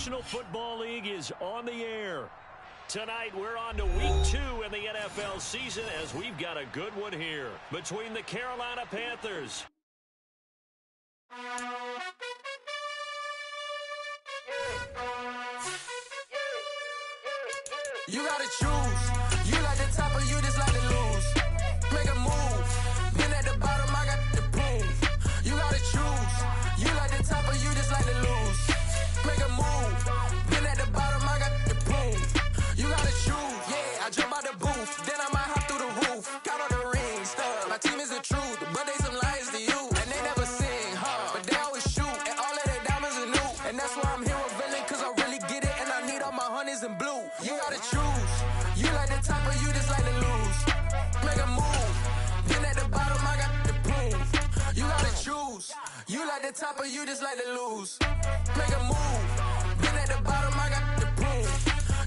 National Football League is on the air. Tonight, we're on to Week 2 in the NFL season as we've got a good one here between the Carolina Panthers. You gotta choose. You like the top or you just like to lose. Make a move. Been at the bottom, I got the proof. You gotta choose. You like the top or you just like to lose. Make a move. Been at the bottom, I got the proof. You gotta choose. Yeah, I jump out the booth. Then I might hop through the roof. Got all the rings, stuff. My team is the truth, but they some liars to you. And they never sing, but they always shoot. And all of their diamonds are new. And that's why I'm here with villain, cause I really get it. And I need all my honeys in blue. You gotta choose. You like the top or you just like to lose. Make a move. Then at the bottom, I got the proof. You gotta choose. You like the top or you just like to lose. Make a move. Then at the bottom, I got the proof.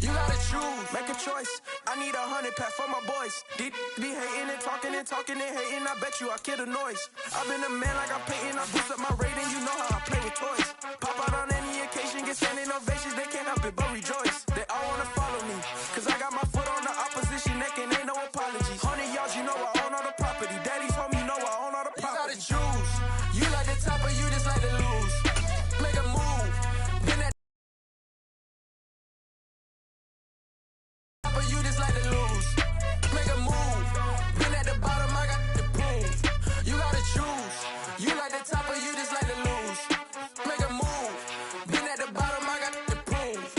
You gotta choose. Make a choice. I need 100 pack for my boys. Be hating and talking and hating. I bet you I kill the noise. I've been a man like I'm Peyton. I boost up my rating. You know how I play with toys. Pop out on any occasion, get standing ovations. They can't help it but rejoice. They all wanna follow me, cause I got my foot on the opposition neck and ain't no apologies. 100 yards, you know I own all the property. Daddy's home, you know I own all the property. You gotta choose. You like the top or you just like to lose. Make a move. Then that top or you just like to lose. Make a move. Then at the bottom, I got the proof. You gotta choose. You like the top or you just like to lose. Make a move. Then at the bottom, I got the proof.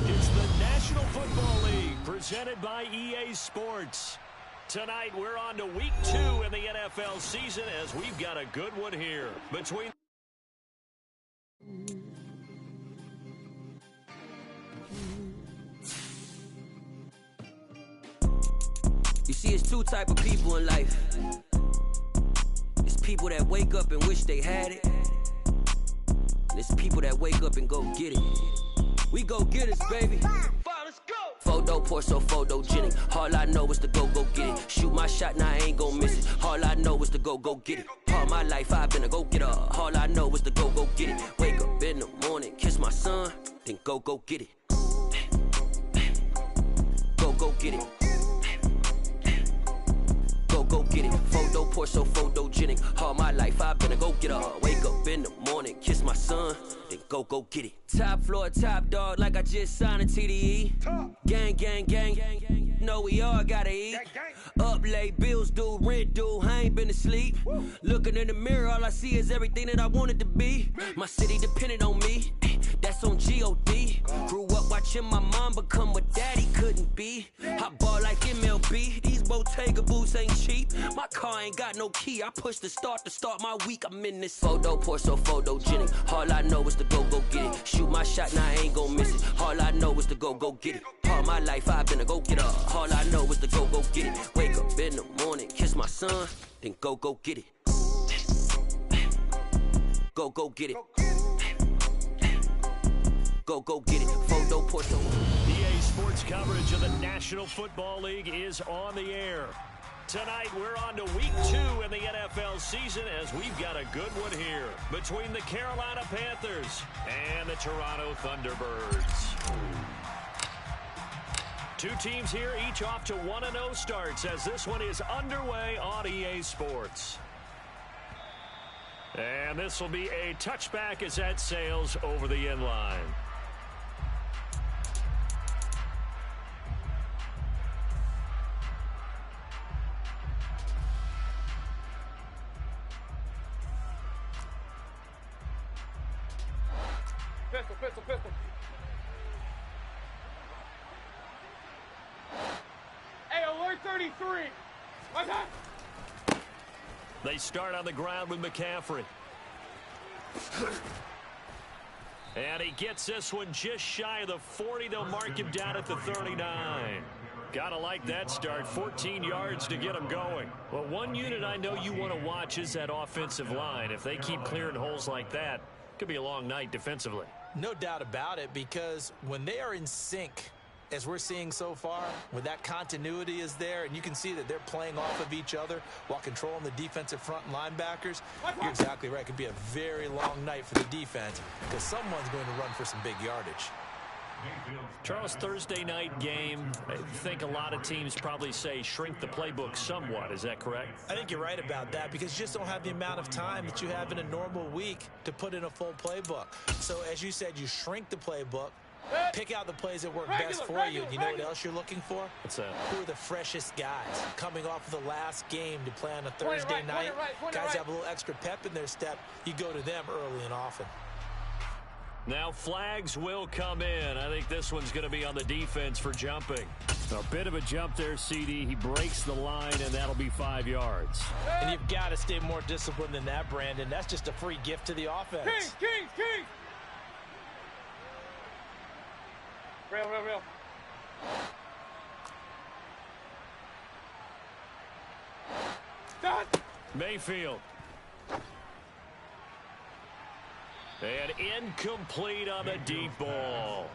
It's the National Football League presented by EA Sports. Tonight, we're on to Week 2 in the NFL season as we've got a good one here between... You see, it's two type of people in life. It's people that wake up and wish they had it. And it's people that wake up and go get it. We go get it, baby. Let's go. Photo pour so photogenic. All I know is to go get it. Shoot my shot, now I ain't gon' miss it. All I know is to go get it. All my life I've been a go getter. All I know is to go get it. Wake up in the morning, kiss my son, then go get it. Go get it. Go get it. Photo pour so photogenic. All my life I've been a go getter. Wake up in the morning, kiss my son, then go get it. Top floor, top dog, like I just signed a TDE. Gang. Know we all gotta eat. Up late, bills due, rent due, I ain't been asleep. Looking in the mirror, all I see is everything that I wanted to be. My city depended on me, that's on G.O.D. Grew up watching my mom become what daddy couldn't be. I ball like MLB, these Bottega boots ain't cheap. My car ain't got no key, I push the start to start my week. I'm in this photo pour so photogenic. All I know is to go get it. Shoot my shot, now I ain't gon' miss it. All I know is to go get it. All my life I've been a go getter. All I know is to go get it. Wake up in the morning, kiss my son, then go get it. Go get it. Go get it. Photo pour so. EA Sports coverage of the National Football League is on the air. Tonight, we're on to Week 2 in the NFL season as we've got a good one here between the Carolina Panthers and the Toronto Thunderbirds. Two teams here, each off to 1-0 starts as this one is underway on EA Sports. And this will be a touchback as that sails over the end line. Pistol. Hey, alert 33. What's that? They start on the ground with McCaffrey. And he gets this one just shy of the 40. They'll mark him down at the 39. Gotta like that start. 14 yards to get them going. Well, one unit I know you want to watch is that offensive line. If they keep clearing holes like that, it could be a long night defensively. No doubt about it, because when they are in sync, as we're seeing so far, when that continuity is there, and you can see that they're playing off of each other while controlling the defensive front linebackers, you're exactly right. It could be a very long night for the defense because someone's going to run for some big yardage. Charles, Thursday night game, I think a lot of teams probably say shrink the playbook somewhat. Is that correct? I think you're right about that because you just don't have the amount of time that you have in a normal week to put in a full playbook. So as you said, you shrink the playbook, pick out the plays that work best for you. You know what else you're looking for? What's that? Who are the freshest guys coming off of the last game to play on a Thursday night? Guys have a little extra pep in their step. You go to them early and often. Now flags will come in. I think this one's going to be on the defense for jumping. A bit of a jump there, CD. He breaks the line, and that'll be 5 yards. And you've got to stay more disciplined than that, Brandon. That's just a free gift to the offense. Kings! Real. Stop! Mayfield. And incomplete on the deep ball.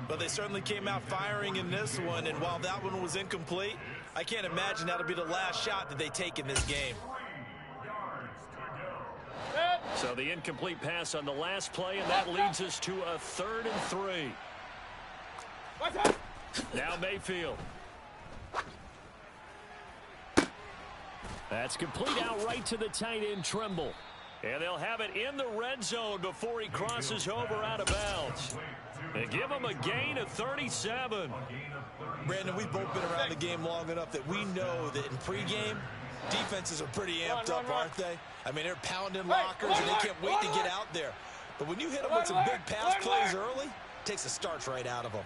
But they certainly came out firing in this one, and while that one was incomplete, I can't imagine that'll be the last shot that they take in this game. So the incomplete pass on the last play, and that leads us to a 3rd and 3. Now Mayfield. That's complete out right to the tight end, Trimble. And they'll have it in the red zone before he crosses over out of bounds. And give him a gain of 37. Brandon, we've both been around the game long enough that we know that in pregame, defenses are pretty amped up, aren't they? I mean, they're pounding lockers, and they can't wait to get out there. But when you hit them with some big pass plays early, it takes the starch right out of them.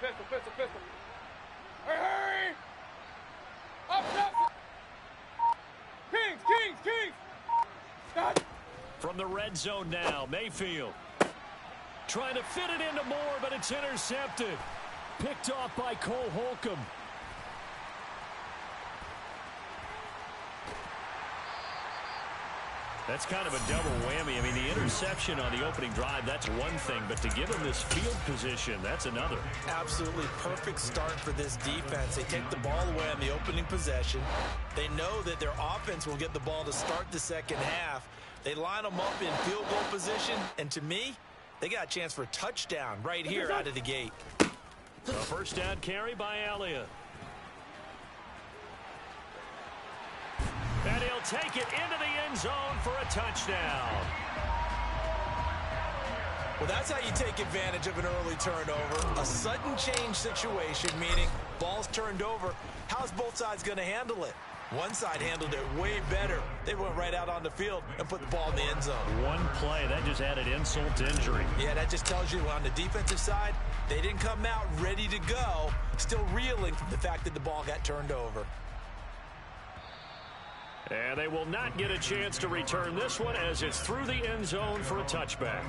Pistol. Hurry! Up! Kings! Stop! From the red zone now, Mayfield. Trying to fit it into Moore, but it's intercepted. Picked off by Cole Holcomb. That's kind of a double whammy. I mean, the interception on the opening drive, that's one thing. But to give him this field position, that's another. Absolutely perfect start for this defense. They take the ball away on the opening possession. They know that their offense will get the ball to start the second half. They line them up in field goal position. And to me, they got a chance for a touchdown right here out of the gate. A first down carry by Elliott. And he'll take it into the end zone for a touchdown. Well, that's how you take advantage of an early turnover. A sudden change situation, meaning ball's turned over. How's both sides going to handle it? One side handled it way better. They went right out on the field and put the ball in the end zone. One play, that just added insult to injury. Yeah, that just tells you on the defensive side, they didn't come out ready to go, still reeling from the fact that the ball got turned over. And they will not get a chance to return this one as it's through the end zone for a touchback.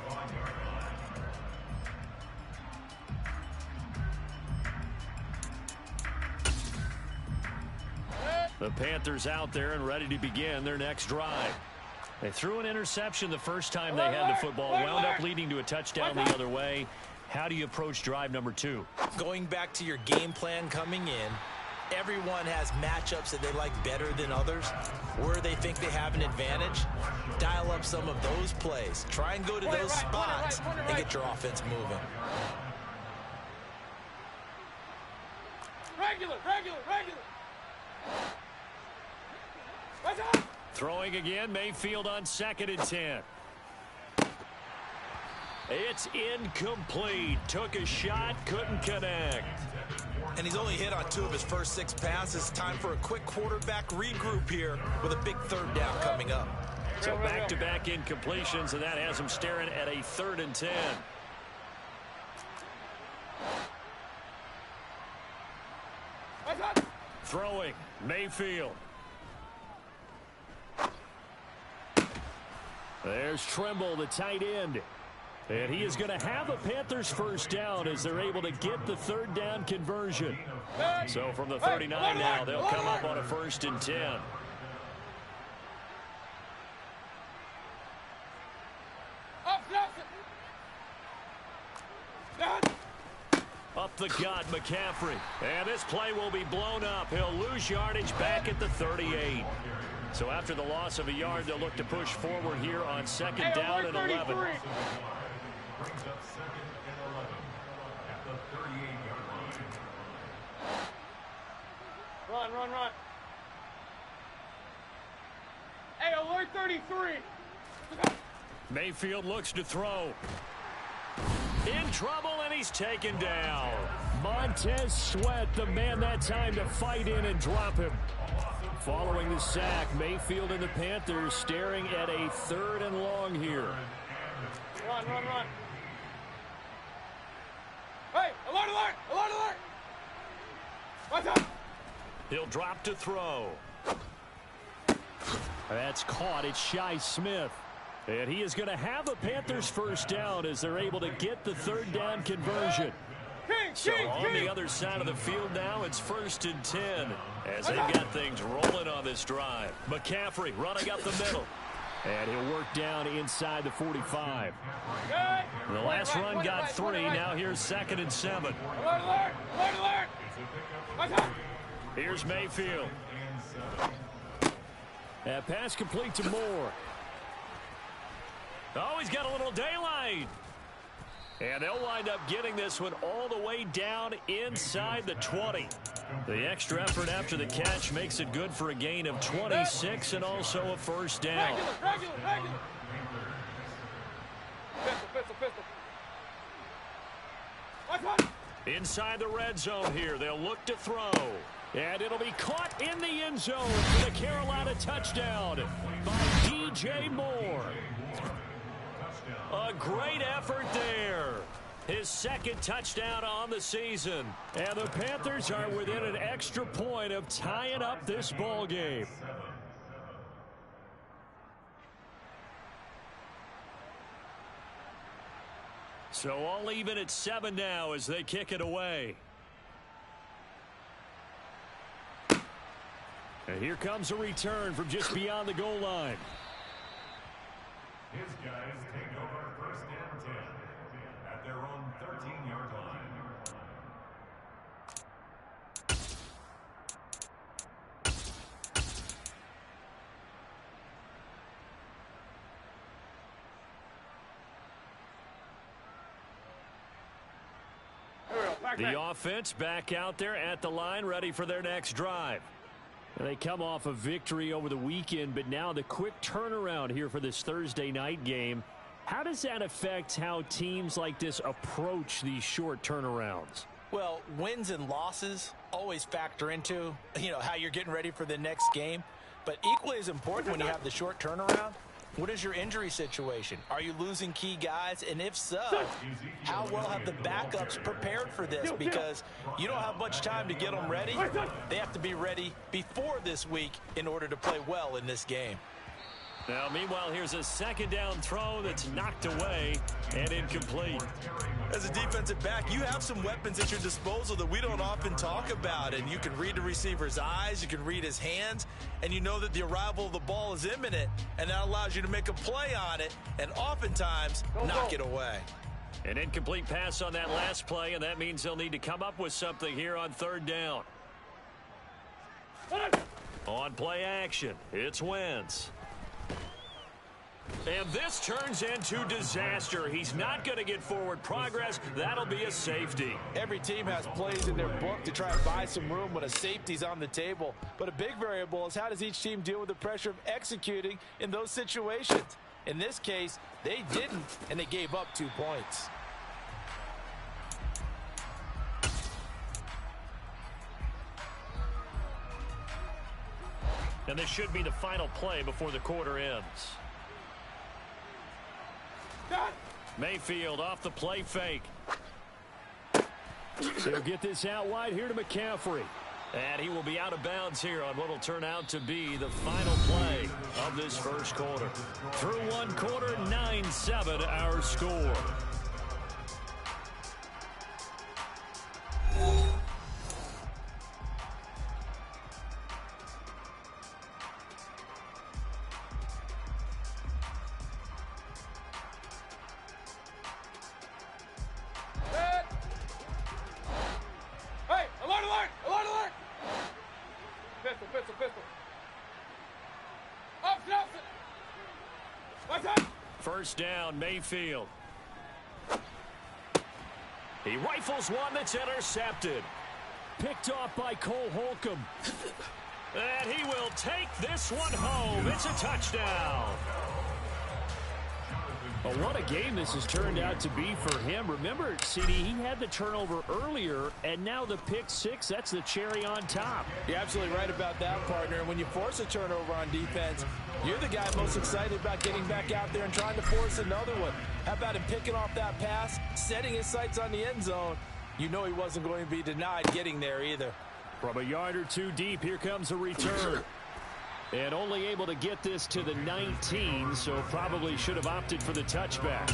The Panthers out there and ready to begin their next drive. They threw an interception the first time they had the football, wound up leading to a touchdown the other way. How do you approach drive number 2? Going back to your game plan coming in, everyone has matchups that they like better than others, where they think they have an advantage. Dial up some of those plays. Try and go to those spots and get your offense moving. Regular. Throwing again, Mayfield on 2nd and 10. It's incomplete. Took a shot, couldn't connect. And he's only hit on 2 of his first 6 passes. Time for a quick quarterback regroup here with a big 3rd down coming up. So back-to-back incompletions, and that has him staring at a 3rd and 10. Throwing, Mayfield. There's Trimble, the tight end. And he is going to have a Panthers first down as they're able to get the third down conversion. So from the 39 now, they'll come up on a 1st and 10. Up the gut, McCaffrey. And this play will be blown up. He'll lose yardage back at the 38. So after the loss of a yard, they'll look to push forward here on 2nd down and 11. Brings up 2nd and 11 at the 38-yard line. Run. Hey, alert 33. Mayfield looks to throw. In trouble, and he's taken down. Montez Sweat, the man that time to fight in and drop him. Following the sack, Mayfield and the Panthers staring at a 3rd and long here. Run. Hey, alert. What's up? He'll drop to throw. That's caught. It's Shi Smith. And he is going to have a Panthers first down as they're able to get the 3rd down conversion. So on the other side of the field now, it's 1st and 10 as they've got things rolling on this drive. McCaffrey running up the middle. And he'll work down inside the 45. The last run got 3. Now here's 2nd and 7. Alert. Here's Mayfield. That pass complete to Moore. Oh, he's got a little daylight. And they'll wind up getting this one all the way down inside the 20. The extra effort after the catch makes it good for a gain of 26 and also a first down. Regular. Pistol. Inside the red zone here, they'll look to throw. And it'll be caught in the end zone for the Carolina touchdown by DJ Moore. A great effort there. His 2nd touchdown on the season. And the Panthers are within an extra point of tying up this ball game. So all even at 7 now as they kick it away. And here comes a return from just beyond the goal line. His guys take over 1st and 10 at their own 13-yard line. The offense back out there at the line, ready for their next drive. They come off a victory over the weekend, but now the quick turnaround here for this Thursday night game. How does that affect how teams like this approach these short turnarounds? Well, wins and losses always factor into, how you're getting ready for the next game. But equally as important when you have the short turnaround, what is your injury situation? Are you losing key guys? And if so, how well have the backups prepared for this? Because you don't have much time to get them ready. They have to be ready before this week in order to play well in this game. Now, meanwhile, here's a 2nd down throw that's knocked away and incomplete. As a defensive back, you have some weapons at your disposal that we don't often talk about. And you can read the receiver's eyes, you can read his hands, and you know that the arrival of the ball is imminent. And that allows you to make a play on it and oftentimes knock it away. An incomplete pass on that last play, and that means they'll need to come up with something here on 3rd down. On play action, it's Wentz. And this turns into disaster. He's not going to get forward progress. That'll be a safety. Every team has plays in their book to try and buy some room when a safety's on the table. But a big variable is how does each team deal with the pressure of executing in those situations. In this case, they didn't, and they gave up 2 points. And this should be the final play before the quarter ends. Mayfield off the play fake. He'll get this out wide here to McCaffrey. And he will be out of bounds here on what will turn out to be the final play of this first quarter. Through one quarter, 9-7 our score. First down, Mayfield. He rifles one that's intercepted. Picked off by Cole Holcomb. And he will take this one home. It's a touchdown. Well, what a game this has turned out to be for him. Remember, CD, he had the turnover earlier, and now the pick six, that's the cherry on top. You're absolutely right about that, partner. And when you force a turnover on defense, you're the guy most excited about getting back out there and trying to force another one. How about him picking off that pass, setting his sights on the end zone? You know he wasn't going to be denied getting there either. From a yard or two deep, here comes a return. And only able to get this to the 19, so probably should have opted for the touchback.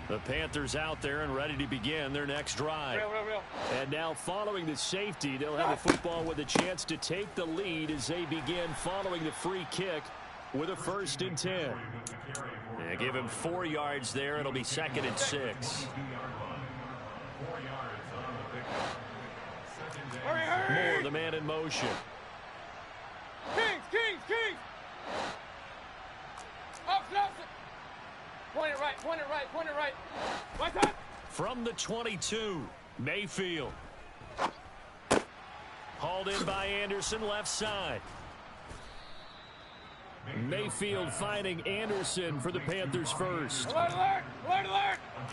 The Panthers out there and ready to begin their next drive. And now following the safety, they'll have the football with a chance to take the lead as they begin following the free kick with a 1st and 10. Yeah, give him 4 yards there. It'll be 2nd and 6. Moore, the man in motion. Kings! Up. Point it right. What's that? From the 22, Mayfield. Hauled in by Anderson, left side. Mayfield finding Anderson for the Panthers first. Alert! Hey, alert! And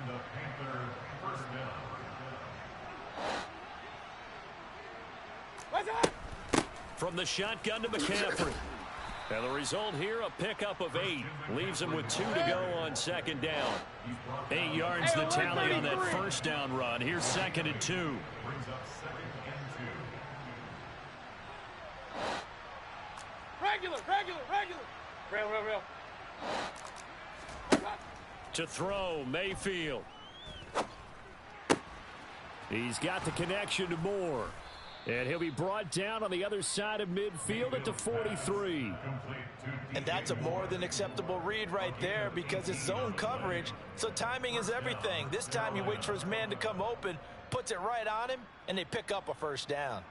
the Panthers first down. What's that? From the shotgun to McCaffrey. And the result here, a pickup of 8. Leaves him with 2 to go on 2nd down. 8 yards the tally on that first down run. Here's 2nd and 2. Brings up 2nd and 2. Regular. Real. To throw, Mayfield. He's got the connection to Moore. And he'll be brought down on the other side of midfield at the 43. And that's a more than acceptable read right there because it's zone coverage, so timing is everything. This time he waits for his man to come open, puts it right on him, and they pick up a 1st down.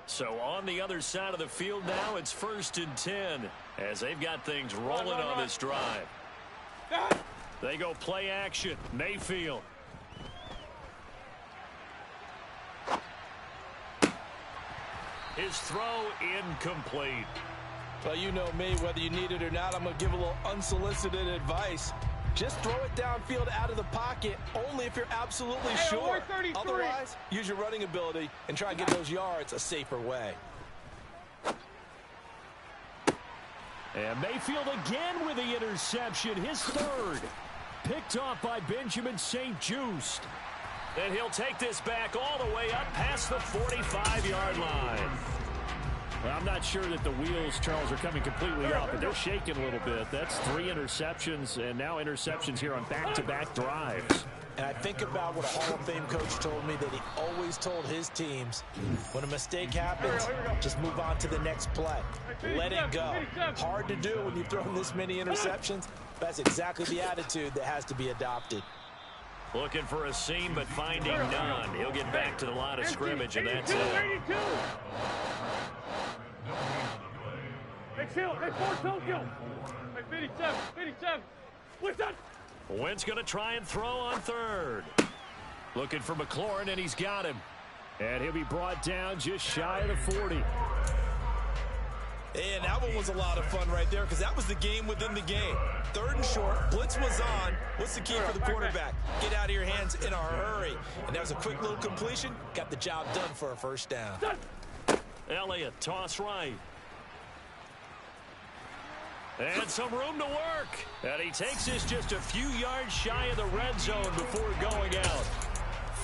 So on the other side of the field now, it's 1st and 10 as they've got things rolling on this drive. They go play action. Mayfield. His throw incomplete. Well, you know me, whether you need it or not, I'm going to give a little unsolicited advice. Just throw it downfield out of the pocket, only if you're absolutely sure. Otherwise, use your running ability and try and get those yards a safer way. And Mayfield again with the interception, his 3rd. Picked off by Benjamin St-Juste. And he'll take this back all the way up past the 45-yard line. Well, I'm not sure that the wheels, Charles, are coming completely off, but they're shaking a little bit. That's 3 interceptions, and now interceptions here on back-to-back drives. And I think about what a Hall of Fame coach told me that he always told his teams, when a mistake happens, just move on to the next play. Let it go. Hard to do when you've thrown this many interceptions. That's exactly the attitude that has to be adopted. Looking for a seam, but finding none. He'll get back to the line of scrimmage, and that's it. Wentz going to try and throw on 3rd. Looking for McLaurin, and he's got him. And he'll be brought down just shy of the 40. And that one was a lot of fun right there because that was the game within the game. 3rd and short, blitz was on. What's the key for the quarterback? Get out of your hands in a hurry. And that was a quick little completion. Got the job done for a 1st down. Elliott, toss right. And some room to work. And he takes this just a few yards shy of the red zone before going out.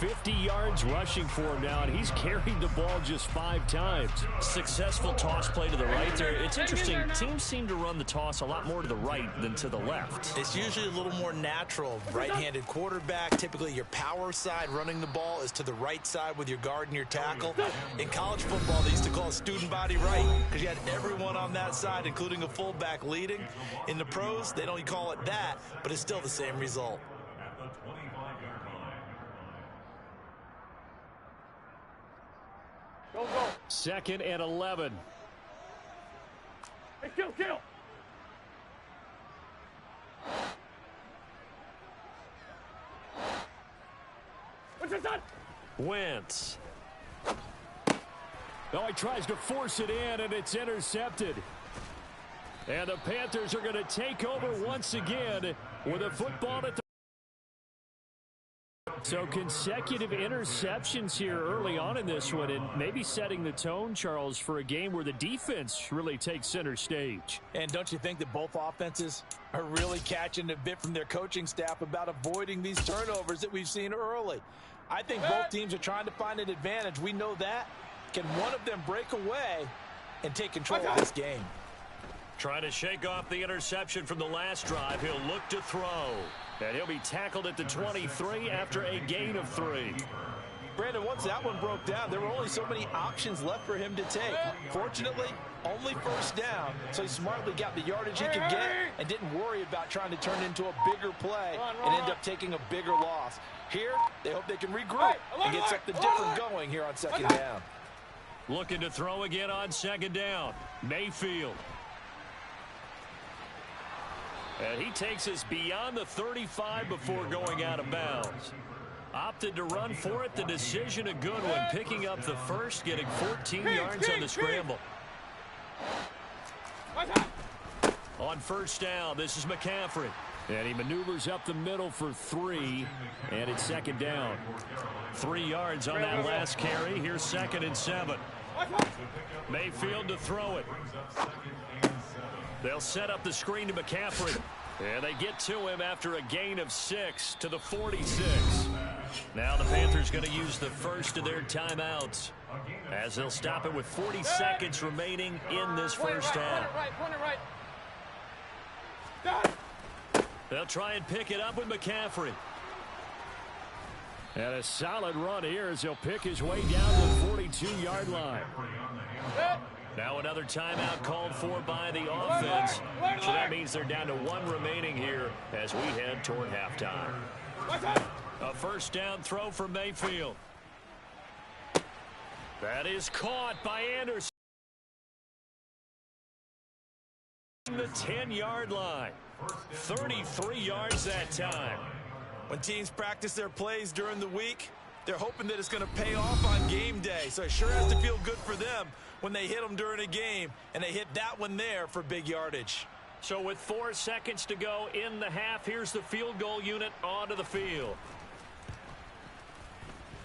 50 yards rushing for him now, and he's carried the ball just 5 times. Successful toss play to the right there. It's interesting. Teams seem to run the toss a lot more to the right than to the left. It's usually a little more natural. Right-handed quarterback, typically your power side running the ball is to the right side with your guard and your tackle. In college football, they used to call it student body right because you had everyone on that side, including a fullback leading. In the pros, they don't call it that, but it's still the same result. At the 25-yard line. Go. 2nd and 11. Hey, kill. What's this done? Wentz. Oh, he tries to force it in, and it's intercepted. And the Panthers are going to take over once again with a football at the... So consecutive interceptions here early on in this one, and maybe setting the tone, Charles, for a game where the defense really takes center stage. And don't you think that both offenses are really catching a bit from their coaching staff about avoiding these turnovers that we've seen early? I think both teams are trying to find an advantage. We know that. Can one of them break away and take control of this game? Trying to shake off the interception from the last drive. He'll look to throw. And he'll be tackled at the 23 after a gain of 3. Brandon, once that one broke down, there were only so many options left for him to take. Fortunately, only first down, so he smartly got the yardage he could get and didn't worry about trying to turn it into a bigger play and end up taking a bigger loss. Here, they hope they can regroup and get something different going here on 2nd down. Looking to throw again on 2nd down. Mayfield. And he takes us beyond the 35 before going out of bounds. Opted to run for it. The decision a good one. Picking up the first, getting 14 yards on the scramble. On 1st down, this is McCaffrey. And he maneuvers up the middle for 3. And it's 2nd down. 3 yards on that last carry. Here's 2nd and 7. Mayfield to throw it. They'll set up the screen to McCaffrey. And they get to him after a gain of 6 to the 46. Now the Panthers going to use the first of their timeouts as they'll stop it with 40 seconds remaining in this first half. Point it right. They'll try and pick it up with McCaffrey. And a solid run here as he'll pick his way down to the 42-yard line. Now another timeout called for by the offense. So that means they're down to 1 remaining here as we head toward halftime. A 1st down throw for Mayfield. That is caught by Anderson. The 10-yard line. 33 yards that time. When teams practice their plays during the week, they're hoping that it's going to pay off on game day. So it sure has to feel good for them when they hit them during a game, and they hit that one there for big yardage. So with 4 seconds to go in the half, here's the field goal unit onto the field.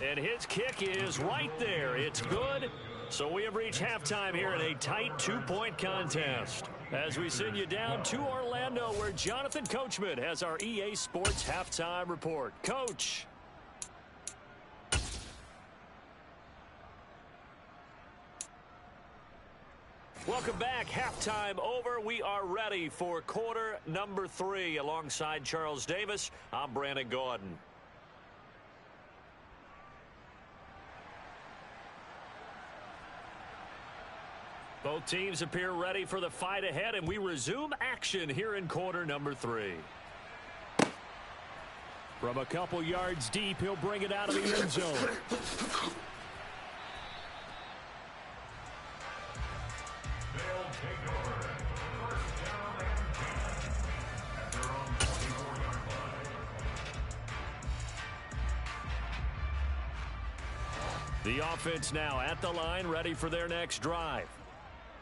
And his kick is right there. It's good. So we have reached halftime here in a tight 2-point contest. As we send you down to Orlando, where Jonathan Coachman has our EA Sports halftime report. Coach. Welcome back. Halftime over. We are ready for quarter number 3. Alongside Charles Davis, I'm Brandon Gordon. Both teams appear ready for the fight ahead, and we resume action here in quarter number 3. From a couple yards deep, he'll bring it out of the end zone. The offense now at the line, ready for their next drive.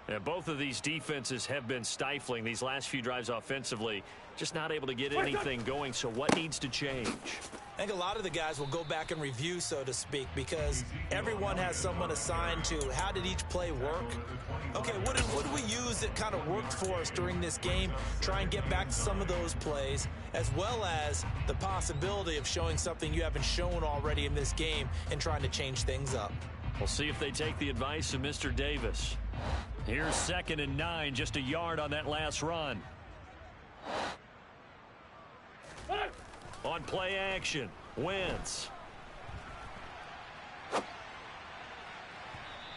And both of these defenses have been stifling these last few drives offensively. Just not able to get anything going, so what needs to change? I think a lot of the guys will go back and review, so to speak, because everyone has someone assigned to how did each play work. Okay, what did we use that kind of worked for us during this game? Try and get back to some of those plays, as well as the possibility of showing something you haven't shown already in this game and trying to change things up. We'll see if they take the advice of Mr. Davis. Here's 2nd and 9, just a yard on that last run. On play action, Wentz.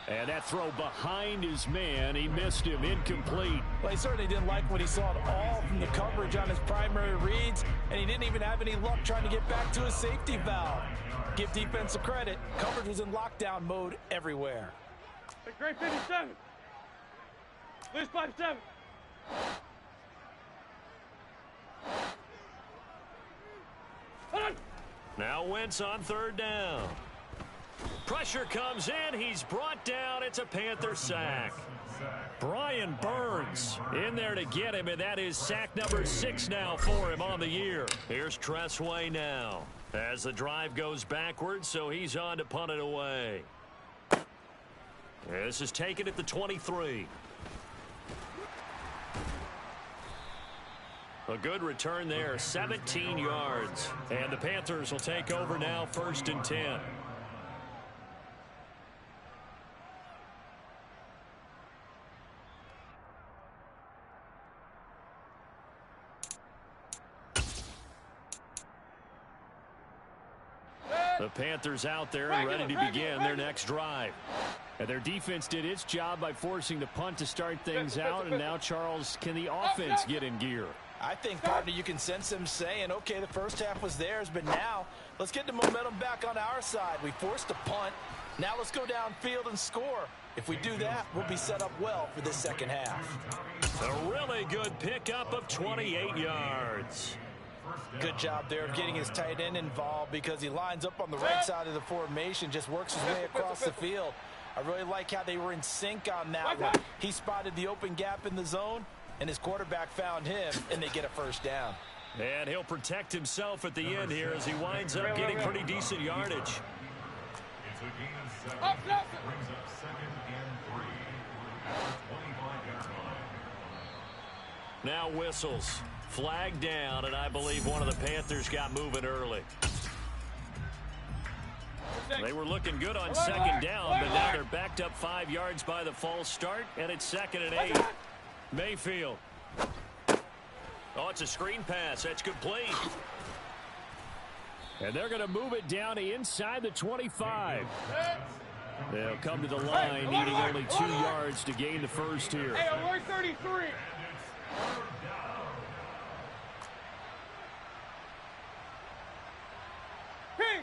And that throw behind his man, he missed him, incomplete. Well, he certainly didn't like what he saw at all from the coverage on his primary reads, and he didn't even have any luck trying to get back to his safety valve. Give defense a credit. Coverage was in lockdown mode everywhere. Great 57. Lose 5-7. Now Wentz on 3rd down. Pressure comes in. He's brought down. It's a Panther sack. Brian Burns in there to get him, and that is sack number 6 now for him on the year. Here's Tressway now as the drive goes backwards, so he's on to punt it away. This is taken at the 23. A good return there, 17 yards. And the Panthers will take over now, 1st and 10. The Panthers out there and ready to begin their next drive. And their defense did its job by forcing the punt to start things out. And now, Charles, can the offense get in gear? I think, partner, you can sense them saying, okay, the first half was theirs, but now let's get the momentum back on our side. We forced a punt. Now let's go downfield and score. If we do that, we'll be set up well for this second half. A really good pickup of 28 yards. Good job there of getting his tight end involved because he lines up on the right side of the formation, just works his way across the field. I really like how they were in sync on that one. He spotted the open gap in the zone, and his quarterback found him, and they get a first down. And he'll protect himself at the end here as he winds up getting pretty decent yardage. It's a gain of 7. Brings up 2nd and 3. At the 25-yard line. Now whistles. Flag down, and I believe one of the Panthers got moving early. They were looking good on 2nd down, but now they're backed up 5 yards by the false start, and it's 2nd and 8. Mayfield. Oh, it's a screen pass. That's complete. And they're going to move it down inside the 25. They'll come to the line, needing only 2 yards to gain the first here. Hey, alert 33.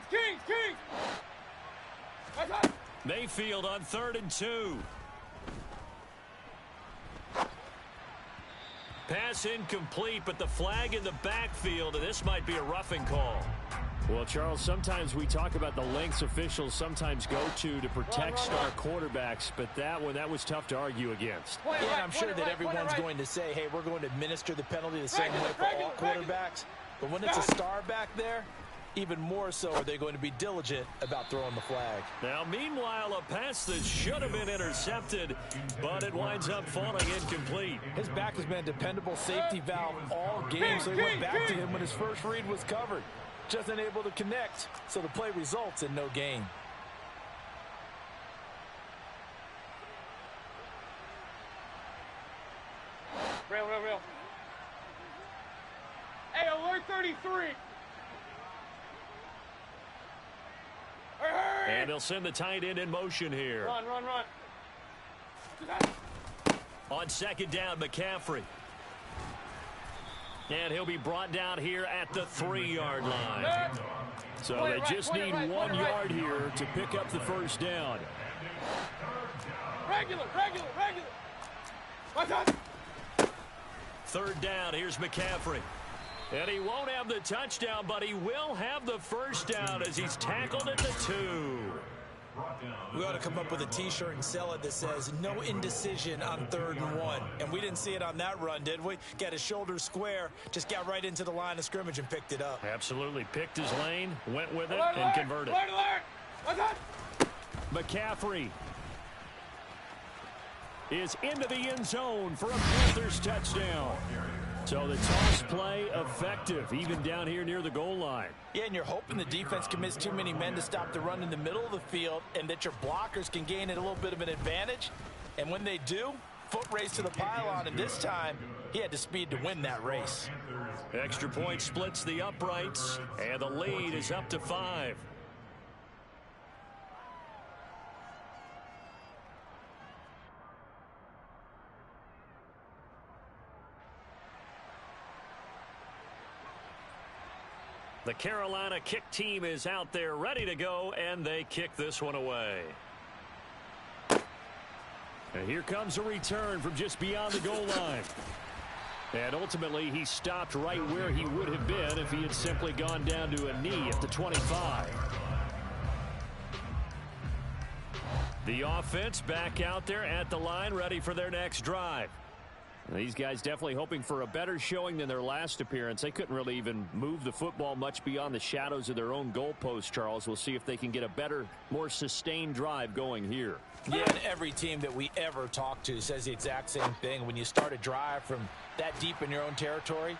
Kings! Mayfield on 3rd and 2. Pass incomplete, but the flag in the backfield, and this might be a roughing call. Well, Charles, sometimes we talk about the lengths officials sometimes go to protect star quarterbacks, but that one, that was tough to argue against. Yeah, I'm sure that everyone's going to say, hey, we're going to administer the penalty the same way for all quarterbacks. But when it's a star back there, even more so are they going to be diligent about throwing the flag. Now, meanwhile, a pass that should have been intercepted, but it winds up falling incomplete. His back has been a dependable safety valve all game, so he went back to him when his first read was covered. Just unable to connect, so the play results in no gain. Real. Hey, alert 33. And they'll send the tight end in motion here. Run. On 2nd down, McCaffrey. And he'll be brought down here at the 3-yard line. So they just need 1 yard here to pick up the first down. Regular. 3rd down, here's McCaffrey. And he won't have the touchdown, but he will have the first down as he's tackled at the 2. We ought to come up with a T-shirt and sell it that says, no indecision on 3rd and 1. And we didn't see it on that run, did we? Got his shoulders square, just got right into the line of scrimmage and picked it up. Absolutely. Picked his lane, went with it, and converted. McCaffrey is into the end zone for a Panthers touchdown. So the toss play effective, even down here near the goal line. Yeah, and you're hoping the defense commits too many men to stop the run in the middle of the field and that your blockers can gain a little bit of an advantage. And when they do, foot race to the pylon, and this time he had the speed to win that race. Extra point splits the uprights, and the lead is up to 5. The Carolina kick team is out there ready to go, and they kick this one away. And here comes a return from just beyond the goal line. And ultimately, he stopped right where he would have been if he had simply gone down to a knee at the 25. The offense back out there at the line, ready for their next drive. These guys definitely hoping for a better showing than their last appearance. They couldn't really even move the football much beyond the shadows of their own goalpost, Charles. We'll see if they can get a better, more sustained drive going here. Yeah, and every team that we ever talk to says the exact same thing. When you start a drive from that deep in your own territory,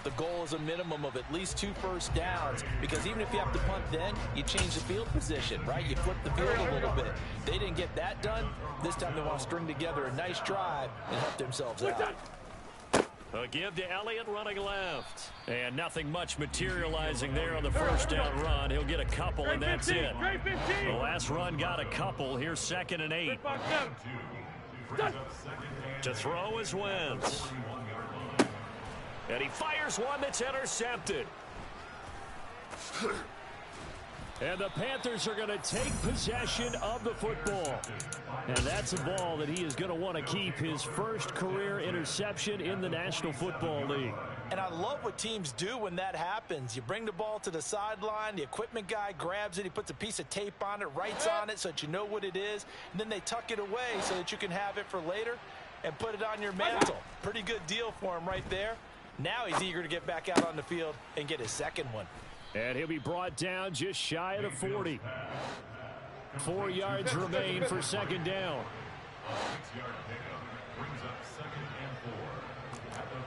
the goal is a minimum of at least 2 first downs, because even if you have to punt then, you change the field position, right? You flip the field a little bit. They didn't get that done. This time they want to string together a nice drive and help themselves out. A give to Elliott running left. And nothing much materializing there on the first down run. He'll get a couple, and that's it. The last run got a couple. Here's 2nd and 8. To throw is Wentz. And he fires one that's intercepted. And the Panthers are going to take possession of the football. And that's a ball that he is going to want to keep, his first career interception in the National Football League. And I love what teams do when that happens. You bring the ball to the sideline, the equipment guy grabs it, he puts a piece of tape on it, writes on it so that you know what it is, and then they tuck it away so that you can have it for later and put it on your mantle. Pretty good deal for him right there. Now he's eager to get back out on the field and get his second one. And he'll be brought down just shy of the 40. 4 yards remain for 2nd down. 6-yard pickup brings up 2nd and 4 at the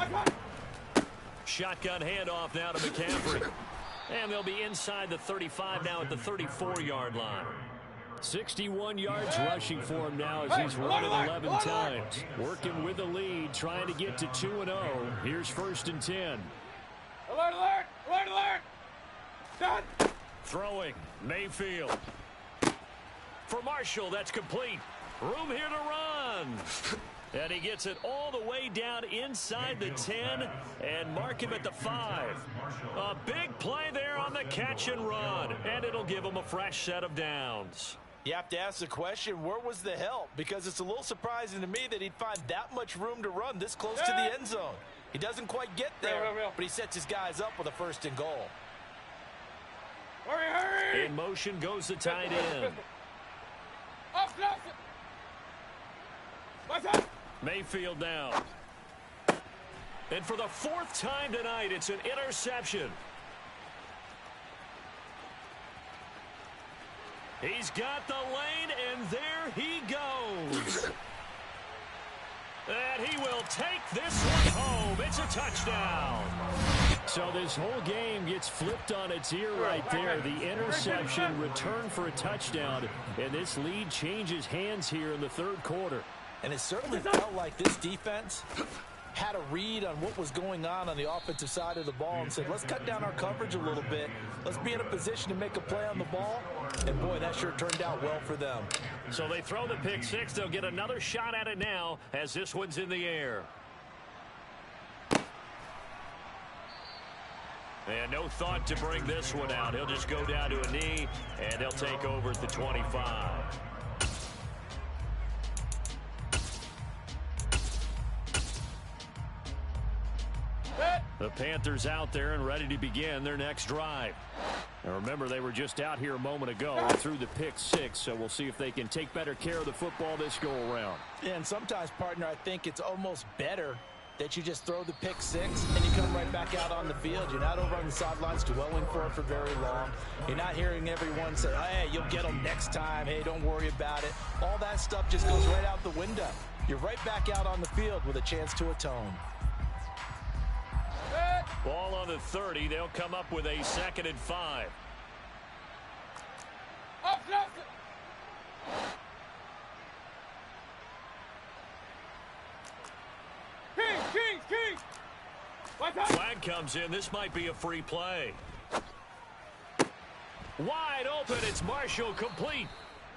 41-yard line. Shotgun handoff now to McCaffrey. And they'll be inside the 35 now at the 34-yard line. 61 yards rushing for him now as he's run it 11 times. Working with the lead, trying to get to 2-0. Here's 1st and 10. Alert, alert! Alert, alert! Done! Throwing, Mayfield. For Marshall, that's complete. Room here to run. And he gets it all the way down inside the 10 and mark him at the 5. A big play there on the catch and run. And it'll give him a fresh set of downs. You have to ask the question, where was the help? Because it's a little surprising to me that he'd find that much room to run this close to the end zone. He doesn't quite get there, but he sets his guys up with a 1st and goal. Hurry, hurry! In motion goes the tight end. Up, close! What's up? Mayfield now. And for the 4th time tonight, it's an interception. He's got the lane, and there he goes. And he will take this one home. It's a touchdown. So this whole game gets flipped on its ear right there. The interception, return for a touchdown, and this lead changes hands here in the 3rd quarter. And it certainly felt like this defense had a read on what was going on the offensive side of the ball and said, let's cut down our coverage a little bit. Let's be in a position to make a play on the ball. And, boy, that sure turned out well for them. So they throw the pick 6. They'll get another shot at it now as this one's in the air. And no thought to bring this one out. He'll just go down to a knee, and he'll take over at the 25. The Panthers out there and ready to begin their next drive. And remember, they were just out here a moment ago and threw the pick 6, so we'll see if they can take better care of the football this go-around. Yeah, and sometimes, partner, I think it's almost better that you just throw the pick 6 and you come right back out on the field. You're not over on the sidelines dwelling for it for very long. You're not hearing everyone say, hey, you'll get them next time. Hey, don't worry about it. All that stuff just goes right out the window. You're right back out on the field with a chance to atone. Ball on the 30. They'll come up with a 2nd and 5. King! Flag comes in. This might be a free play. Wide open. It's Marshall, complete.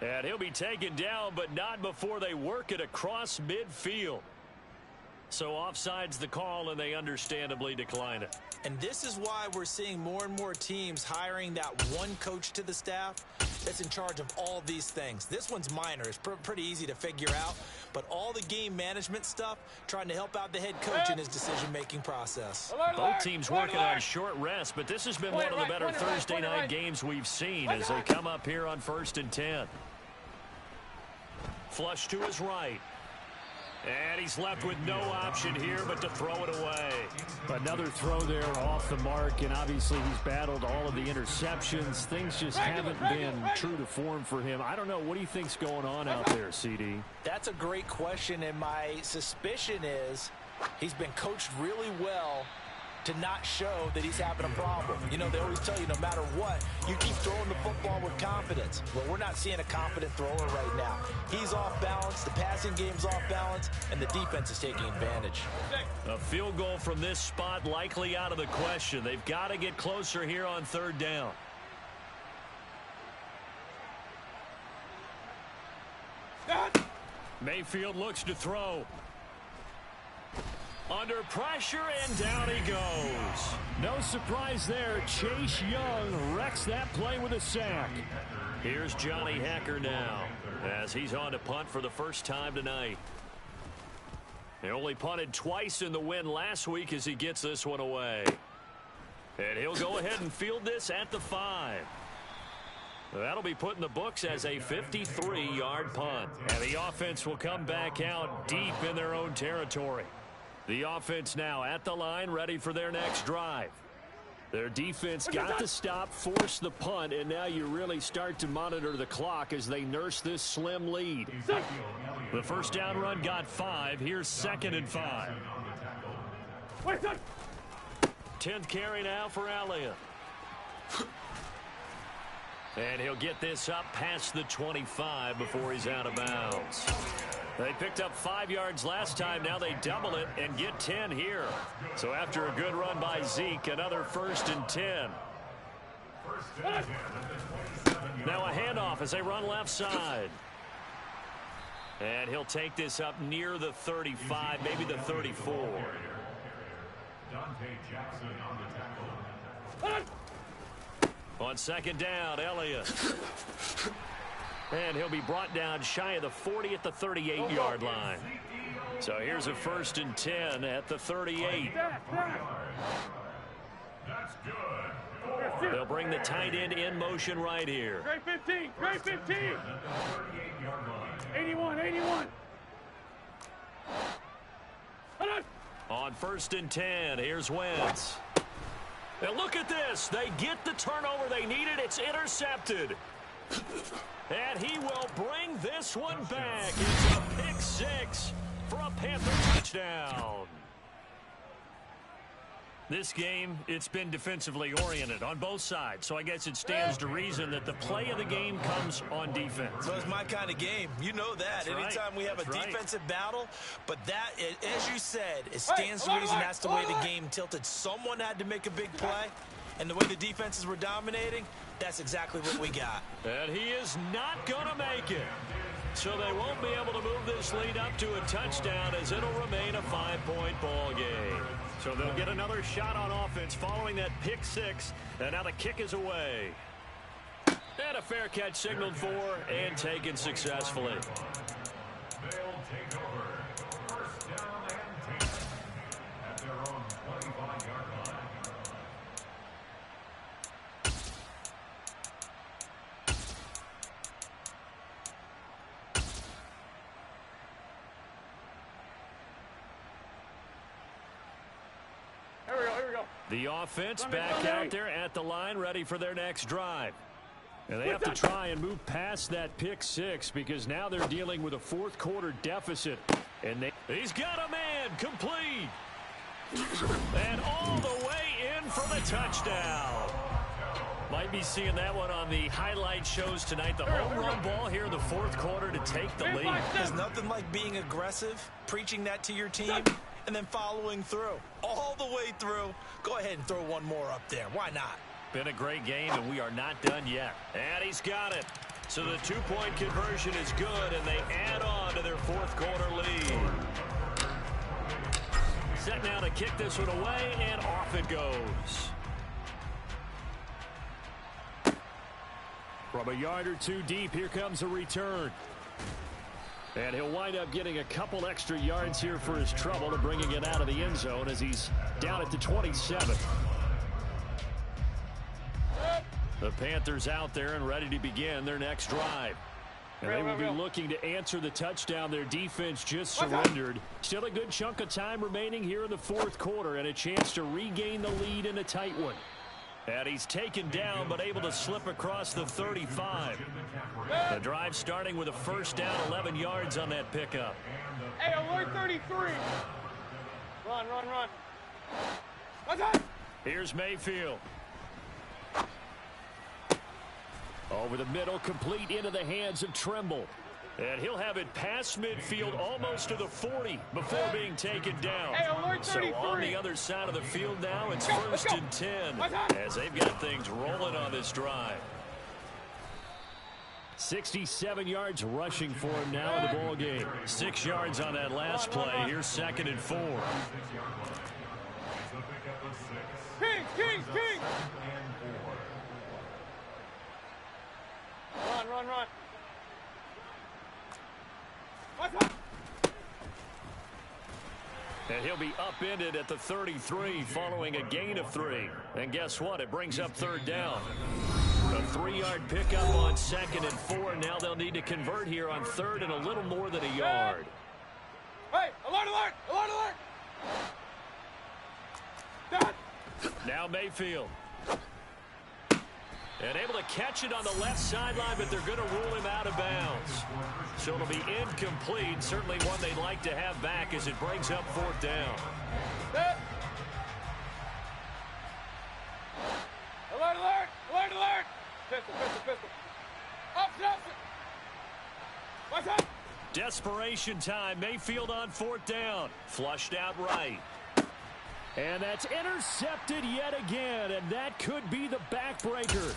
And he'll be taken down, but not before they work it across midfield. So offside's the call, and they understandably decline it. And this is why we're seeing more and more teams hiring that one coach to the staff that's in charge of all these things. This one's minor. It's pretty easy to figure out. But all the game management stuff, trying to help out the head coach in his decision-making process. Both teams working on short rest, but this has been one of the better Thursday night games we've seen as they come up here on 1st and 10. Flush to his right. And he's left with no option here but to throw it away. Another throw there off the mark, and obviously he's battled all of the interceptions. Things just haven't been true to form for him. I don't know. What do you think's going on out there, CD? That's a great question, and my suspicion is he's been coached really well to not show that he's having a problem. You know, they always tell you no matter what, you keep throwing the football with confidence. Well, we're not seeing a confident thrower right now. He's off balance, the passing game's off balance, and the defense is taking advantage. A field goal from this spot likely out of the question. They've got to get closer here on 3rd down. Mayfield looks to throw. Under pressure, and down he goes. No surprise there. Chase Young wrecks that play with a sack. Here's Johnny Hacker now as he's on to punt for the first time tonight. He only punted twice in the win last week as he gets this one away. And he'll go ahead and field this at the 5. That'll be put in the books as a 53-yard punt. And the offense will come back out deep in their own territory. The offense now at the line, ready for their next drive. Their defense got to stop, force the punt, and now you really start to monitor the clock as they nurse this slim lead. The first down run got 5. Here's 2nd and 5. 10th carry now for Elliott. And he'll get this up past the 25 before he's out of bounds. They picked up 5 yards last time. Now they double it and get 10 here. So after a good run by Zeke, another 1st and 10. Now a handoff as they run left side. And he'll take this up near the 35, maybe the 34. On 2nd down, Elliott. And he'll be brought down shy of the 40 at the 38-yard line. So here's a 1st and 10 at the 38. That's good. They'll bring the tight end in motion right here. Great 15. 81. On 1st and 10, here's Wentz. And look at this. They get the turnover they needed. It's intercepted. And he will bring this one back. It's a pick 6 for a Panther touchdown. This game, it's been defensively oriented on both sides, so I guess it stands to reason that the play of the game comes on defense. So it's my kind of game. You know that. That's Anytime right. we have That's a right. defensive battle, but that, as you said, it stands to reason that's the way the game tilted. Someone had to make a big play, and the way the defenses were dominating, that's exactly what we got. And he is not going to make it. So they won't be able to move this lead up to a touchdown as it'll remain a 5-point ball game. So they'll get another shot on offense following that pick 6. And now the kick is away. And a fair catch signaled for and taken successfully. They'll take over. 1st down and 10 at their own 25-yard line. The offense back out there at the line, ready for their next drive. And they have to try and move past that pick six because now they're dealing with a fourth quarter deficit. And he's got a man complete. And all the way in for the touchdown. Might be seeing that one on the highlight shows tonight. The home run ball here in the fourth quarter to take the lead. There's nothing like being aggressive, preaching that to your team, and then following through. All the way through. Go ahead and throw one more up there. Why not? Been a great game, and we are not done yet. And he's got it. So the two-point conversion is good, and they add on to their fourth quarter lead. Set now to kick this one away, and off it goes. From a yard or two deep, here comes a return. And he'll wind up getting a couple extra yards here for his trouble and bringing it out of the end zone as he's down at the 27. The Panthers out there and ready to begin their next drive. And they will be looking to answer the touchdown their defense just surrendered. Still a good chunk of time remaining here in the fourth quarter and a chance to regain the lead in a tight one. And he's taken down but able to slip across the 35. The drive starting with a first down, 11 yards on that pickup. Hey, alert 33. Run. What's up? Here's Mayfield. Over the middle, complete into the hands of Trimble. And he'll have it past midfield almost to the 40 before being taken down. Hey, alert 33. So on the other side of the field now, it's first and 10 as they've got things rolling on this drive. 67 yards rushing for him now in the ball game. 6 yards on that last play. Here's second and 4. King. Run. What's up? And he'll be upended at the 33 following a gain of 3. And guess what? It brings up third down. A 3-yard pickup on second and 4. Now they'll need to convert here on third and a little more than a yard. Hey, alert! Done. Now Mayfield. And able to catch it on the left sideline, but they're going to rule him out of bounds. So it'll be incomplete. Certainly one they'd like to have back as it brings up fourth down. Alert! Pistol. Up. What's up? Desperation time. Mayfield on fourth down. Flushed out right. And that's intercepted yet again, and that could be the backbreaker.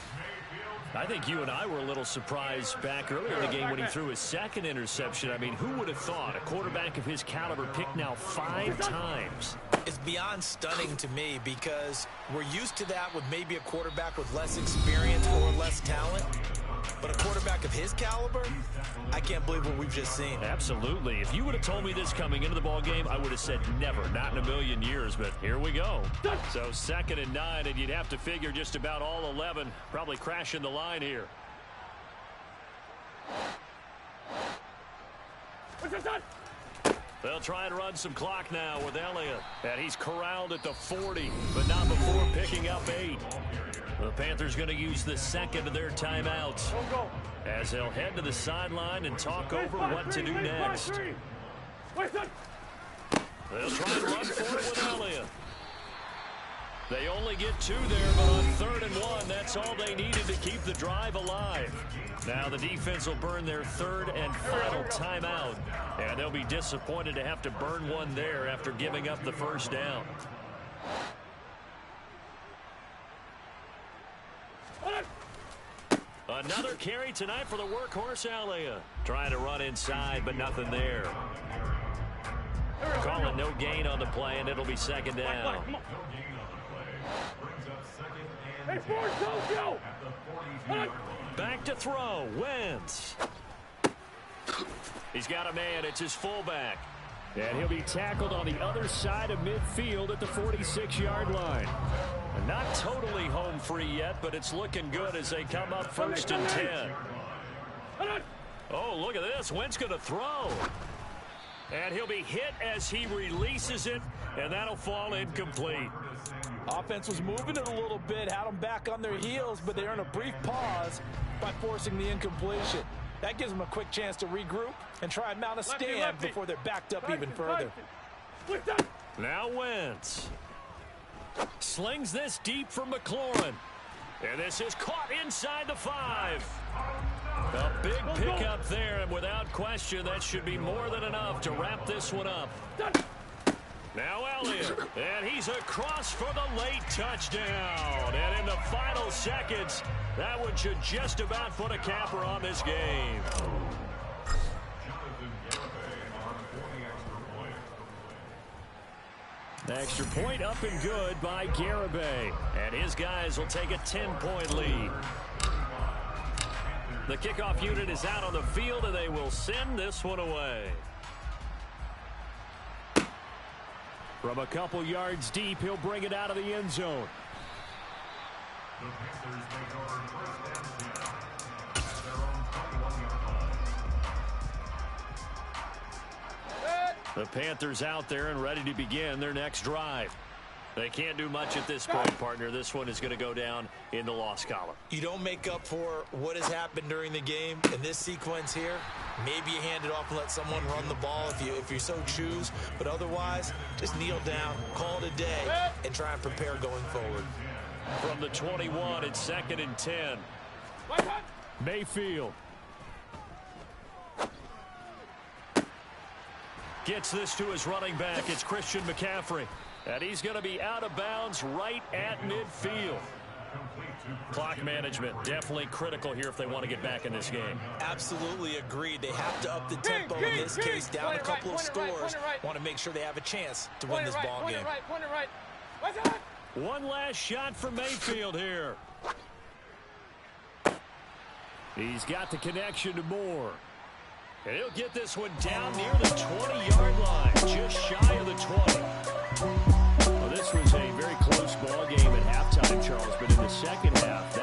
I think you and I were a little surprised back earlier in the game when he threw his second interception. I mean, who would have thought a quarterback of his caliber picked now 5 times? It's beyond stunning to me because we're used to that with maybe a quarterback with less experience or less talent. But a quarterback of his caliber, I can't believe what we've just seen. Absolutely. If you would have told me this coming into the ball game, I would have said never, not in a million years. But here we go. So second and 9, and you'd have to figure just about all 11 probably crashing the line here. They'll try and run some clock now with Elliott. And he's corralled at the 40, but not before picking up 8. The Panthers going to use the second of their timeouts as they'll head to the sideline and talk over what to do next. They'll try and run for it with Elliott. They only get 2 there, but on 3rd and 1, that's all they needed to keep the drive alive. Now the defense will burn their 3rd and final timeout, and they'll be disappointed to have to burn one there after giving up the first down. Another carry tonight for the workhorse Elliott. Trying to run inside, but nothing there. Calling no gain on the play, and it'll be second down. Back to throw. Wentz. He's got a man. It's his fullback. And he'll be tackled on the other side of midfield at the 46-yard line. Not totally home free yet, but it's looking good as they come up 1st and 10. Oh, look at this. Wentz going to throw. And he'll be hit as he releases it, and that'll fall incomplete. Offense was moving it a little bit, had them back on their heels, but they earned a brief pause by forcing the incompletion. That gives them a quick chance to regroup and try and mount a stand before they're backed up even further. Now Wentz slings this deep for McLaurin. And this is caught inside the 5. A big pickup there, and without question, that should be more than enough to wrap this one up. Now Elliott, and he's across for the late touchdown. And in the final seconds, that one should just about put a capper on this game. The extra point up and good by Garibay. And his guys will take a 10-point lead. The kickoff unit is out on the field, and they will send this one away. From a couple yards deep, he'll bring it out of the end zone. The Panthers make our first down at their own 21-yard line. The Panthers out there and ready to begin their next drive. They can't do much at this point, partner. This one is going to go down in the loss column. You don't make up for what has happened during the game in this sequence here. Maybe you hand it off and let someone run the ball if you so choose. But otherwise, just kneel down, call it a day, and try and prepare going forward. From the 21, it's 2nd and 10. Mayfield gets this to his running back. It's Christian McCaffrey. And he's going to be out of bounds right at midfield. Clock management definitely critical here if they want to get back in this game. Absolutely agreed. They have to up the tempo in this case, down a couple of scores. Want to make sure they have a chance to win this ball game. One last shot for Mayfield here. He's got the connection to Moore. And he'll get this one down near the 20-yard line, just shy of the 20. Well, this was a very close ball game at halftime, Charles, but in the second half,